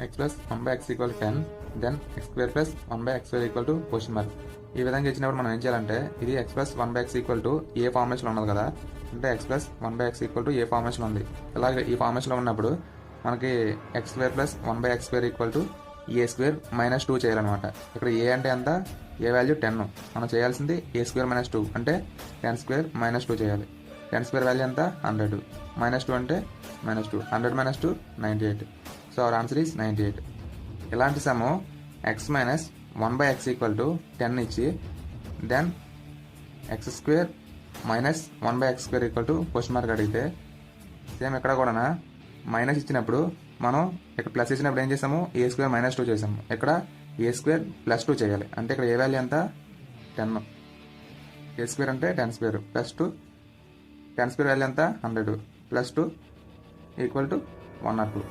X plus 1/x equal 10, then x square plus 1/x square equal to question mark. ఈ విధంగా ఇచ్చినప్పుడు మనం ఏం చేయాలంటే ఇది x plus 1/x equal to a ఫార్మేషన్లో ఉన్నది కదా, అంటే x plus 1/x equal to a ఫార్మేషన్లో ఉంది. ఇలాగే ఈ ఫార్మేషన్లో ఉన్నప్పుడు మనకి x square plus 1/x square equal to a square minus 2 చేయాలన్నమాట. ఇక్కడ ఏ అంటే ఎంత, ఏ వాల్యూ 10, మనం చేయాల్సింది ఏ స్క్వేర్ మైనస్ 2 అంటే 10 స్క్వేర్ మైనస్ 2 చేయాలి. 10 స్క్వేర్ వాల్యూ ఎంత 100, మైనస్ 2 అంటే minus 2, 100 minus 2 98. So our answer is 98. ఇలాంటి some x minus 1/x equal to 10 ఇచ్చి then x square minus 1/x square equal to question mark అడిగితే సేమ్ ఇక్కడ కూడా మైనస్ ఇచ్చినప్పుడు మనం ఇక్కడ ప్లస్ ఇచ్చినప్పుడు ఏం చేసాము, ఏ స్క్వేర్ మైనస్ 2 చేసాము. ఇక్కడ ఏ స్క్వేర్ ప్లస్ 2 చేయాలి. అంటే ఇక్కడ ఏ వాల్యూ ఎంత 10, ఏ స్క్వేర్ అంటే 10 స్క్వేర్ ప్లస్ 2, 10 స్క్వేర్ వాల్యూ ఎంత 100 ప్లస్ 2 ఈక్వల్ టు 102.